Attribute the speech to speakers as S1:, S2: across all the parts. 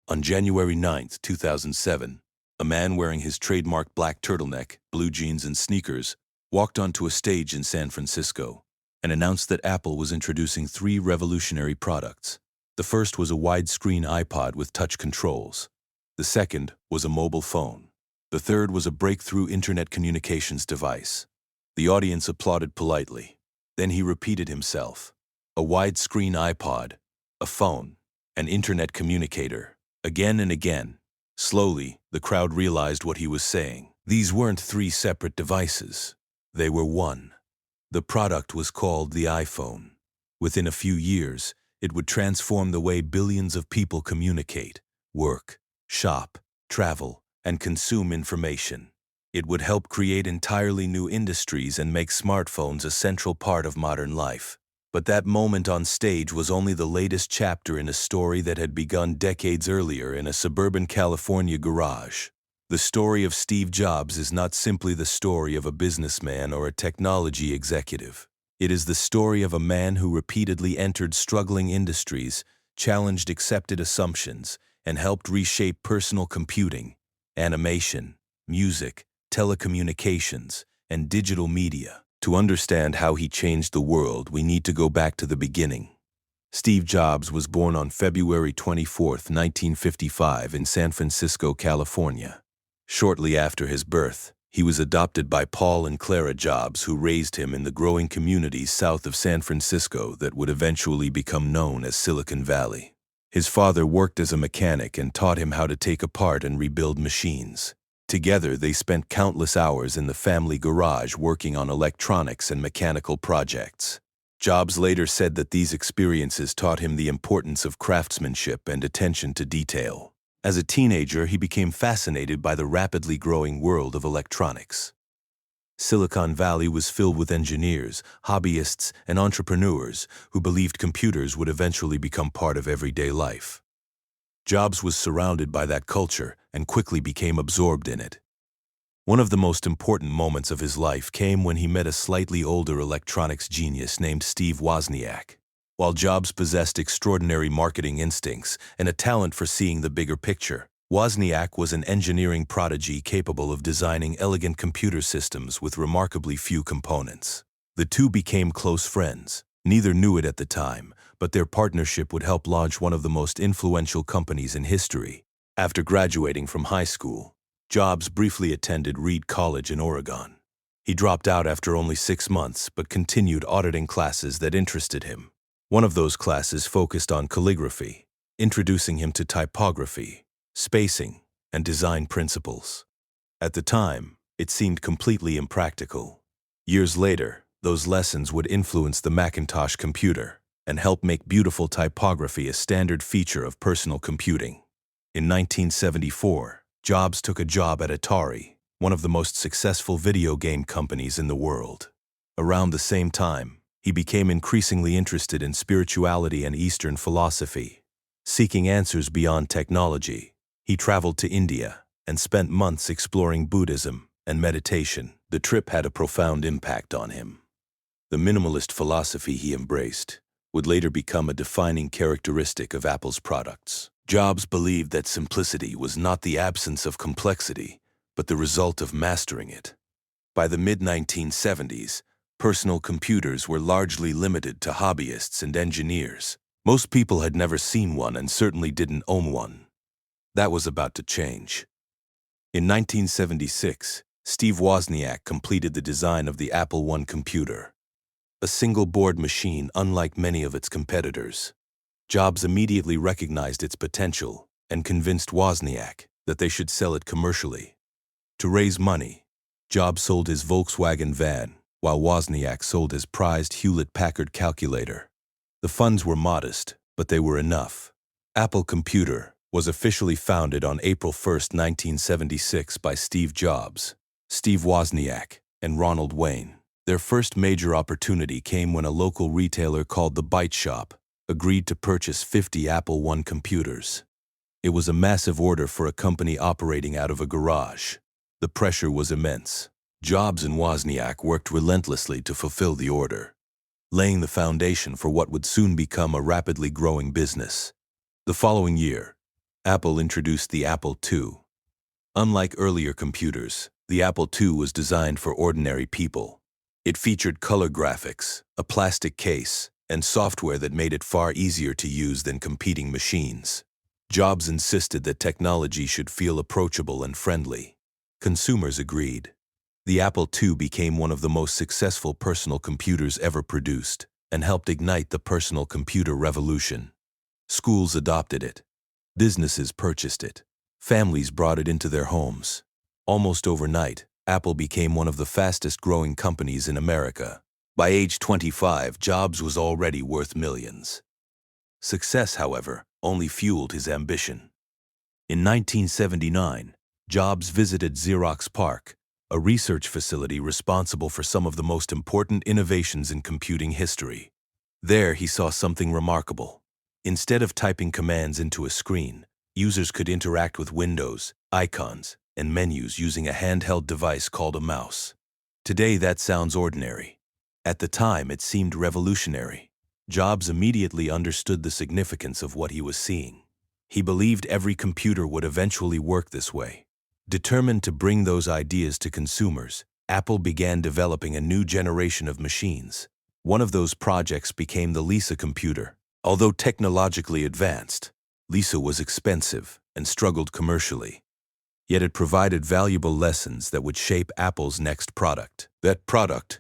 S1: On January 9, 2007, a man wearing his trademark black turtleneck, blue jeans, and sneakers walked onto a stage in San Francisco and announced that Apple was introducing three revolutionary products. The first was a widescreen iPod with touch controls. The second was a mobile phone. The third was a breakthrough internet communications device. The audience applauded politely. Then he repeated himself. A widescreen iPod, a phone, an internet communicator. Again and again. Slowly, the crowd realized what he was saying. These weren't three separate devices. They were one. The product was called the iPhone. Within a few years, it would transform the way billions of people communicate, work, shop, travel, and consume information. It would help create entirely new industries and make smartphones a central part of modern life. But that moment on stage was only the latest chapter in a story that had begun decades earlier in a suburban California garage. The story of Steve Jobs is not simply the story of a businessman or a technology executive. It is the story of a man who repeatedly entered struggling industries, challenged accepted assumptions, and helped reshape personal computing, animation, music, telecommunications, and digital media. To understand how he changed the world, we need to go back to the beginning. Steve Jobs was born on February 24, 1955, in San Francisco, California. Shortly after his birth, he was adopted by Paul and Clara Jobs, who raised him in the growing communities south of San Francisco that would eventually become known as Silicon Valley. His father worked as a mechanic and taught him how to take apart and rebuild machines. Together, they spent countless hours in the family garage working on electronics and mechanical projects. Jobs later said that these experiences taught him the importance of craftsmanship and attention to detail. As a teenager, he became fascinated by the rapidly growing world of electronics. Silicon Valley was filled with engineers, hobbyists, and entrepreneurs who believed computers would eventually become part of everyday life. Jobs was surrounded by that culture and quickly became absorbed in it. One of the most important moments of his life came when he met a slightly older electronics genius named Steve Wozniak. While Jobs possessed extraordinary marketing instincts and a talent for seeing the bigger picture, Wozniak was an engineering prodigy capable of designing elegant computer systems with remarkably few components. The two became close friends. Neither knew it at the time, but their partnership would help launch one of the most influential companies in history. After graduating from high school, Jobs briefly attended Reed College in Oregon. He dropped out after only 6 months, but continued auditing classes that interested him. One of those classes focused on calligraphy, introducing him to typography, spacing, and design principles. At the time, it seemed completely impractical. Years later, those lessons would influence the Macintosh computer and help make beautiful typography a standard feature of personal computing. In 1974, Jobs took a job at Atari, one of the most successful video game companies in the world. Around the same time, he became increasingly interested in spirituality and Eastern philosophy. Seeking answers beyond technology, he traveled to India and spent months exploring Buddhism and meditation. The trip had a profound impact on him. The minimalist philosophy he embraced would later become a defining characteristic of Apple's products. Jobs believed that simplicity was not the absence of complexity, but the result of mastering it. By the mid-1970s, personal computers were largely limited to hobbyists and engineers. Most people had never seen one and certainly didn't own one. That was about to change. In 1976, Steve Wozniak completed the design of the Apple I computer, a single-board machine unlike many of its competitors. Jobs immediately recognized its potential and convinced Wozniak that they should sell it commercially. To raise money, Jobs sold his Volkswagen van, while Wozniak sold his prized Hewlett-Packard calculator. The funds were modest, but they were enough. Apple Computer was officially founded on April 1, 1976 by Steve Jobs, Steve Wozniak, and Ronald Wayne. Their first major opportunity came when a local retailer called the Byte Shop agreed to purchase 50 Apple I computers. It was a massive order for a company operating out of a garage. The pressure was immense. Jobs and Wozniak worked relentlessly to fulfill the order, laying the foundation for what would soon become a rapidly growing business. The following year, Apple introduced the Apple II. Unlike earlier computers, the Apple II was designed for ordinary people. It featured color graphics, a plastic case, and software that made it far easier to use than competing machines. Jobs insisted that technology should feel approachable and friendly. Consumers agreed. The Apple II became one of the most successful personal computers ever produced and helped ignite the personal computer revolution. Schools adopted it. Businesses purchased it. Families brought it into their homes. Almost overnight, Apple became one of the fastest-growing companies in America. By age 25, Jobs was already worth millions. Success, however, only fueled his ambition. In 1979, Jobs visited Xerox PARC, a research facility responsible for some of the most important innovations in computing history. There, he saw something remarkable. Instead of typing commands into a screen, users could interact with windows, icons, and menus using a handheld device called a mouse. Today, that sounds ordinary. At the time, it seemed revolutionary. Jobs immediately understood the significance of what he was seeing. He believed every computer would eventually work this way. Determined to bring those ideas to consumers, Apple began developing a new generation of machines. One of those projects became the Lisa computer. Although technologically advanced, Lisa was expensive and struggled commercially. Yet it provided valuable lessons that would shape Apple's next product. That product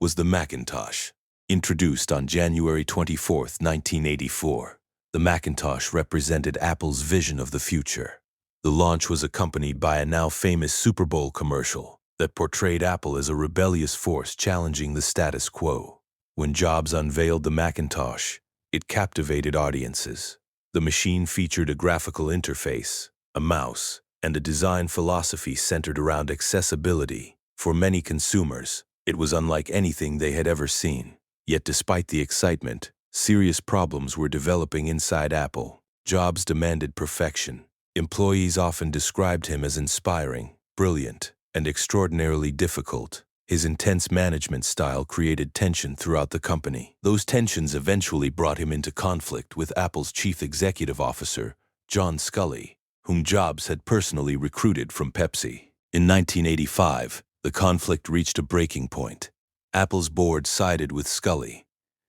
S1: was the Macintosh. Introduced on January 24, 1984, the Macintosh represented Apple's vision of the future. The launch was accompanied by a now famous Super Bowl commercial that portrayed Apple as a rebellious force challenging the status quo. When Jobs unveiled the Macintosh, it captivated audiences. The machine featured a graphical interface, a mouse, and a design philosophy centered around accessibility. For many consumers, it was unlike anything they had ever seen. Yet despite the excitement, serious problems were developing inside Apple. Jobs demanded perfection. Employees often described him as inspiring, brilliant, and extraordinarily difficult. His intense management style created tension throughout the company. Those tensions eventually brought him into conflict with Apple's chief executive officer, John Sculley, whom Jobs had personally recruited from Pepsi. In 1985, the conflict reached a breaking point. Apple's board sided with Sculley.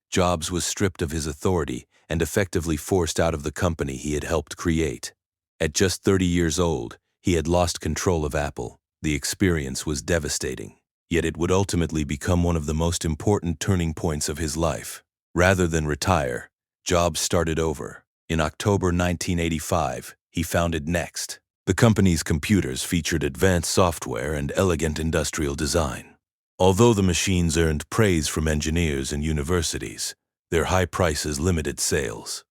S1: Jobs was stripped of his authority and effectively forced out of the company he had helped create. At just 30 years old, he had lost control of Apple. The experience was devastating. Yet it would ultimately become one of the most important turning points of his life. Rather than retire, Jobs started over. In October 1985, he founded Next. The company's computers featured advanced software and elegant industrial design. Although the machines earned praise from engineers and universities, their high prices limited sales.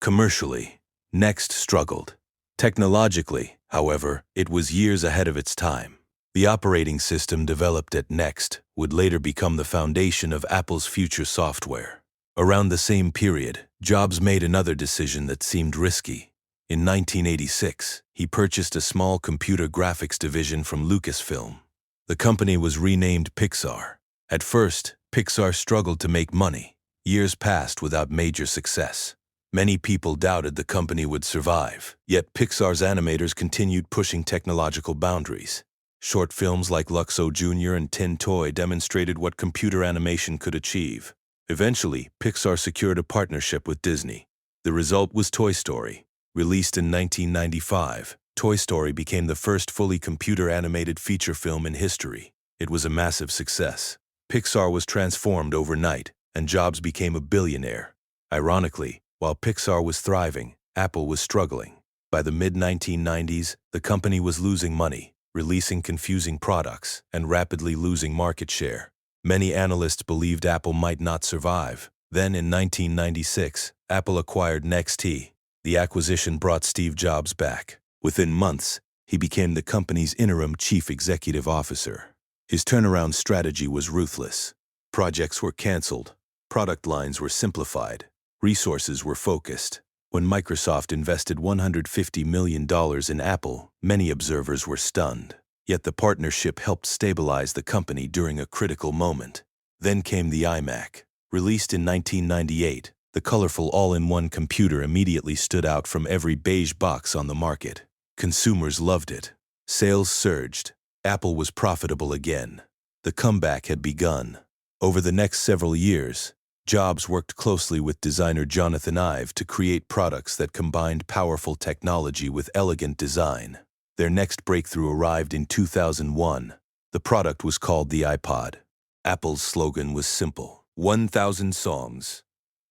S1: Commercially, Next struggled. Technologically, however, it was years ahead of its time. The operating system developed at Next would later become the foundation of Apple's future software. Around the same period, Jobs made another decision that seemed risky. In 1986, he purchased a small computer graphics division from Lucasfilm. The company was renamed Pixar. At first, Pixar struggled to make money. Years passed without major success. Many people doubted the company would survive, yet Pixar's animators continued pushing technological boundaries. Short films like Luxo Jr. and Tin Toy demonstrated what computer animation could achieve. Eventually, Pixar secured a partnership with Disney. The result was Toy Story. Released in 1995, Toy Story became the first fully computer-animated feature film in history. It was a massive success. Pixar was transformed overnight, and Jobs became a billionaire. Ironically, while Pixar was thriving, Apple was struggling. By the mid-1990s, the company was losing money, releasing confusing products, and rapidly losing market share. Many analysts believed Apple might not survive. Then in 1996, Apple acquired NXT. The acquisition brought Steve Jobs back. Within months, he became the company's interim chief executive officer. His turnaround strategy was ruthless. Projects were canceled. Product lines were simplified. Resources were focused. When Microsoft invested $150 million in Apple, many observers were stunned. Yet the partnership helped stabilize the company during a critical moment. Then came the iMac. Released in 1998, The colorful all-in-one computer immediately stood out from every beige box on the market. Consumers loved it. Sales surged. Apple was profitable again. The comeback had begun. Over the next several years, Jobs worked closely with designer Jonathan Ive to create products that combined powerful technology with elegant design. Their next breakthrough arrived in 2001. The product was called the iPod. Apple's slogan was simple: 1,000 songs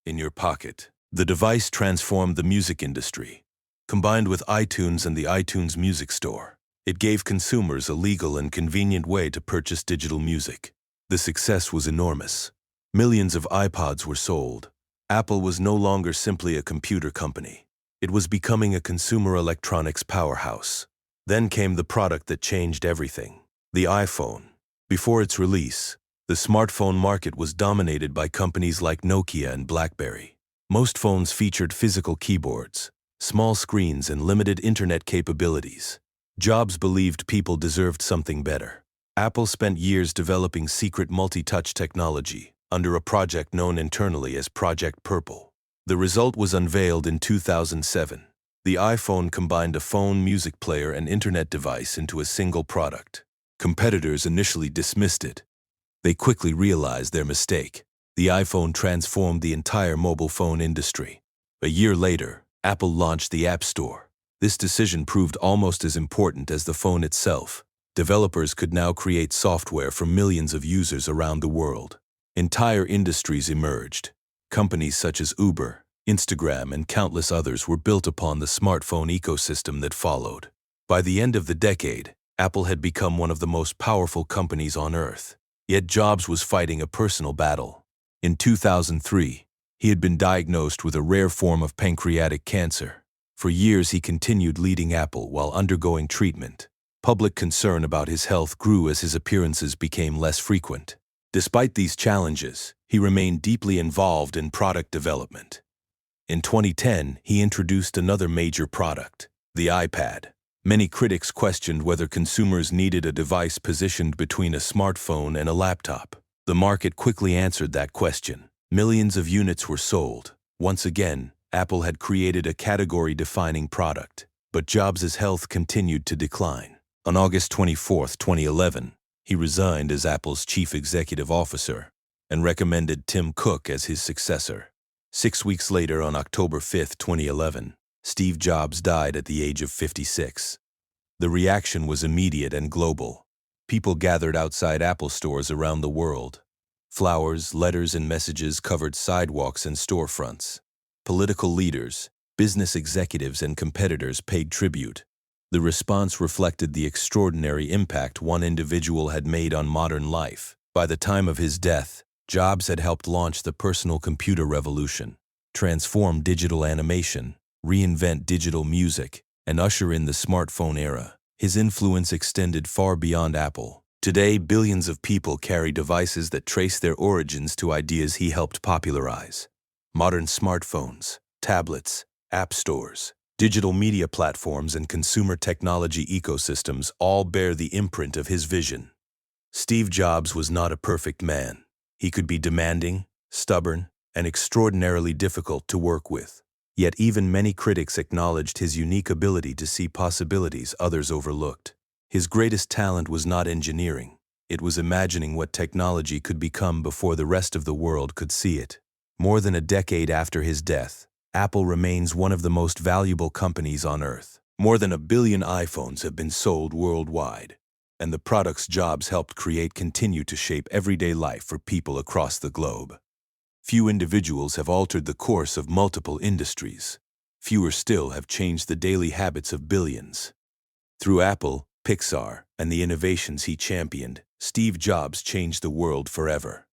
S1: in your pocket. The device transformed the music industry. Combined with iTunes and the iTunes Music Store, it gave consumers a legal and convenient way to purchase digital music. The success was enormous. Millions of iPods were sold. Apple was no longer simply a computer company. It was becoming a consumer electronics powerhouse. Then came the product that changed everything: the iPhone. Before its release, the smartphone market was dominated by companies like Nokia and BlackBerry. Most phones featured physical keyboards, small screens, and limited internet capabilities. Jobs believed people deserved something better. Apple spent years developing secret multi-touch technology under a project known internally as Project Purple. The result was unveiled in 2007. The iPhone combined a phone, music player, and internet device into a single product. Competitors initially dismissed it. They quickly realized their mistake. The iPhone transformed the entire mobile phone industry. A year later, Apple launched the App Store. This decision proved almost as important as the phone itself. Developers could now create software for millions of users around the world. Entire industries emerged. Companies such as Uber, Instagram, and countless others were built upon the smartphone ecosystem that followed. By the end of the decade, Apple had become one of the most powerful companies on Earth. Yet Jobs was fighting a personal battle. In 2003, he had been diagnosed with a rare form of pancreatic cancer. For years, he continued leading Apple while undergoing treatment. Public concern about his health grew as his appearances became less frequent. Despite these challenges, he remained deeply involved in product development. In 2010, he introduced another major product, the iPad. Many critics questioned whether consumers needed a device positioned between a smartphone and a laptop. The market quickly answered that question. Millions of units were sold. Once again, Apple had created a category-defining product, but Jobs' health continued to decline. On August 24, 2011, he resigned as Apple's chief executive officer and recommended Tim Cook as his successor. 6 weeks later, on October 5, 2011, Steve Jobs died at the age of 56. The reaction was immediate and global. People gathered outside Apple stores around the world. Flowers, letters, and messages covered sidewalks and storefronts. Political leaders, business executives, and competitors paid tribute. The response reflected the extraordinary impact one individual had made on modern life. By the time of his death, Jobs had helped launch the personal computer revolution, transform digital animation, reinvent digital music, and usher in the smartphone era. His influence extended far beyond Apple. Today, billions of people carry devices that trace their origins to ideas he helped popularize. Modern smartphones, tablets, app stores, digital media platforms, and consumer technology ecosystems all bear the imprint of his vision. Steve Jobs was not a perfect man. He could be demanding, stubborn, and extraordinarily difficult to work with. Yet even many critics acknowledged his unique ability to see possibilities others overlooked. His greatest talent was not engineering. It was imagining what technology could become before the rest of the world could see it. More than a decade after his death, Apple remains one of the most valuable companies on Earth. More than 1 billion iPhones have been sold worldwide, and the products Jobs helped create continue to shape everyday life for people across the globe. Few individuals have altered the course of multiple industries. Fewer still have changed the daily habits of billions. Through Apple, Pixar, and the innovations he championed, Steve Jobs changed the world forever.